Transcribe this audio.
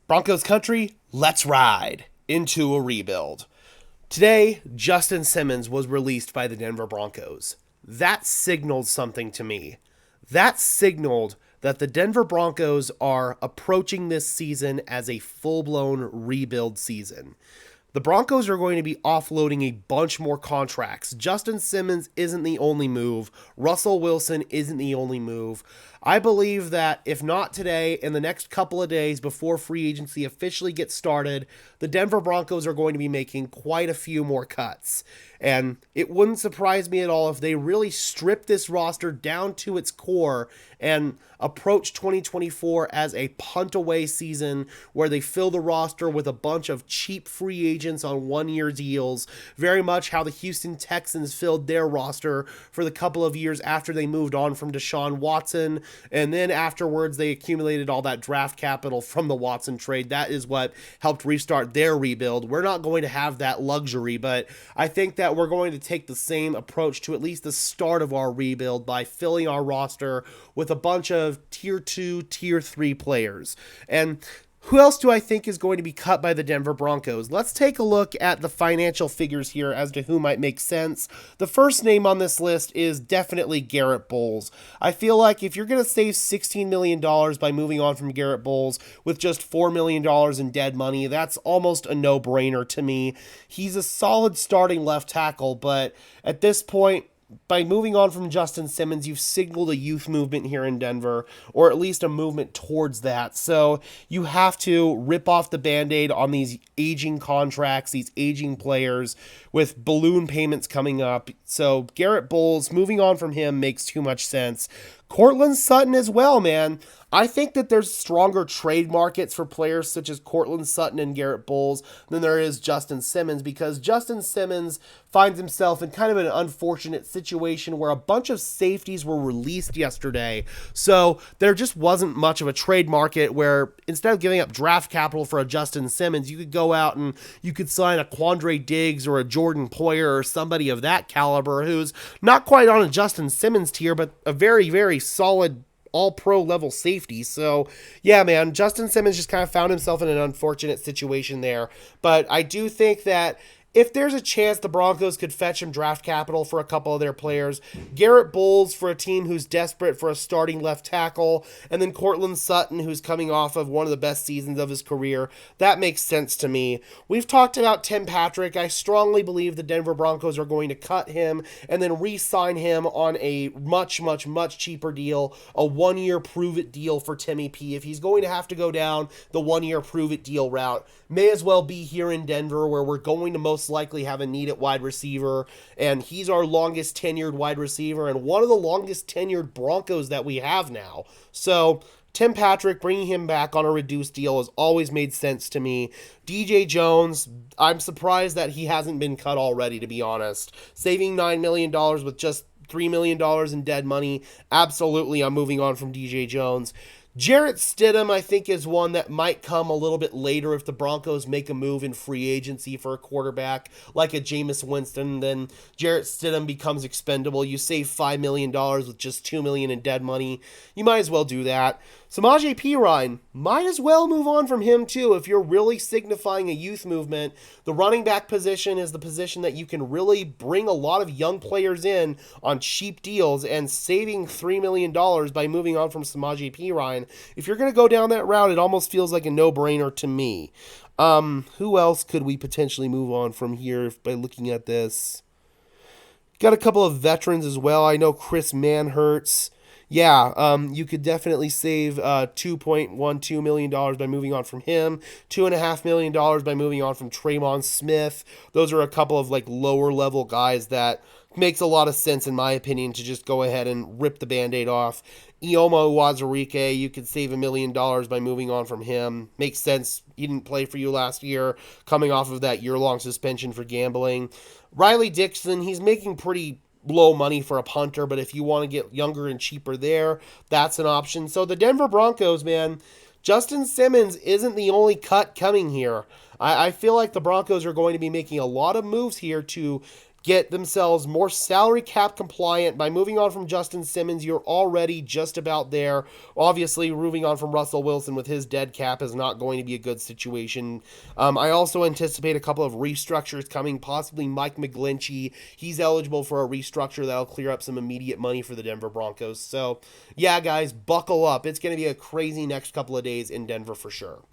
Broncos country, let's ride into a rebuild. Today, Justin Simmons was released by the Denver Broncos. That signaled something to me. That signaled that the Denver Broncos are approaching this season as a full-blown rebuild season. The Broncos are going to be offloading a bunch more contracts. Justin Simmons isn't the only move. Russell Wilson isn't the only move. I believe that if not today, in the next couple of days before free agency officially gets started, the Denver Broncos are going to be making quite a few more cuts. And it wouldn't surprise me at all if they really strip this roster down to its core and approach 2024 as a punt-away season where they fill the roster with a bunch of cheap free agents on one-year deals, very much how the Houston Texans filled their roster for the couple of years after they moved on from Deshaun Watson, and then afterwards they accumulated all that draft capital from the Watson trade. That is what helped restart their rebuild. We're not going to have that luxury, but I think that we're going to take the same approach to at least the start of our rebuild by filling our roster with a bunch of tier 2, tier 3 players. And who else do I think is going to be cut by the Denver Broncos? Let's take a look at the financial figures here as to who might make sense. The first name on this list is definitely Garrett Bulls. I feel like if you're going to save $16 million by moving on from Garrett Bulls with just $4 million in dead money, that's almost a no-brainer to me. He's a solid starting left tackle, but at this point, by moving on from Justin Simmons, you've signaled a youth movement here in Denver, or at least a movement towards that. So you have to rip off the Band-Aid on these aging contracts, these aging players with balloon payments coming up. So Garrett Bulls, moving on from him makes too much sense. Courtland Sutton as well, man. I think that there's stronger trade markets for players such as Courtland Sutton and Garrett Bulls than there is Justin Simmons, because Justin Simmons finds himself in kind of an unfortunate situation where a bunch of safeties were released yesterday. So there just wasn't much of a trade market where instead of giving up draft capital for a Justin Simmons, you could go out and you could sign a Quandre Diggs or a Jordan Poyer or somebody of that caliber who's not quite on a Justin Simmons tier, but a very, very solid all-pro level safety. So, yeah, man, Justin Simmons just kind of found himself in an unfortunate situation there. But I do think that if there's a chance the Broncos could fetch him draft capital for a couple of their players, Garrett Bulls for a team who's desperate for a starting left tackle, and then Courtland Sutton, who's coming off of one of the best seasons of his career, that makes sense to me. We've talked about Tim Patrick. I strongly believe the Denver Broncos are going to cut him and then re-sign him on a much, much, much cheaper deal, a one-year prove-it deal for Timmy P. If he's going to have to go down the one-year prove-it deal route, may as well be here in Denver where we're going to most likely have a need at wide receiver, and he's our longest tenured wide receiver and one of the longest tenured Broncos that we have now. So Tim Patrick, bringing him back on a reduced deal has always made sense to me. DJ Jones, I'm surprised that he hasn't been cut already, to be honest. Saving $9 million with just $3 million in dead money, absolutely I'm moving on from DJ Jones. Jarrett Stidham, I think, is one that might come a little bit later if the Broncos make a move in free agency for a quarterback like a Jameis Winston. Then Jarrett Stidham becomes expendable. You save $5 million with just $2 million in dead money. You might as well do that. Samaje Perine, might as well move on from him too if you're really signifying a youth movement. The running back position is the position that you can really bring a lot of young players in on cheap deals, and saving $3 million by moving on from Samaje Perine. If you're going to go down that route, it almost feels like a no-brainer to me. Who else could we potentially move on from here by looking at this? Got a couple of veterans as well. I know Chris Manhertz. Yeah, you could definitely save $2.12 million by moving on from him, $2.5 million by moving on from Tremon Smith. Those are a couple of like lower level guys that makes a lot of sense in my opinion to just go ahead and rip the Band-Aid off. Ioma Uwazurike, you could save $1 million by moving on from him. Makes sense. He didn't play for you last year, coming off of that year-long suspension for gambling. Riley Dixon, he's making pretty low money for a punter, but if you want to get younger and cheaper there, that's an option. So the Denver Broncos, man, Justin Simmons isn't the only cut coming here. I feel like the Broncos are going to be making a lot of moves here to get themselves more salary cap compliant by moving on from Justin Simmons. You're already just about there. Obviously, moving on from Russell Wilson with his dead cap is not going to be a good situation. I also anticipate a couple of restructures coming, possibly Mike McGlinchey. He's eligible for a restructure that'll clear up some immediate money for the Denver Broncos. So, yeah, guys, buckle up. It's going to be a crazy next couple of days in Denver for sure.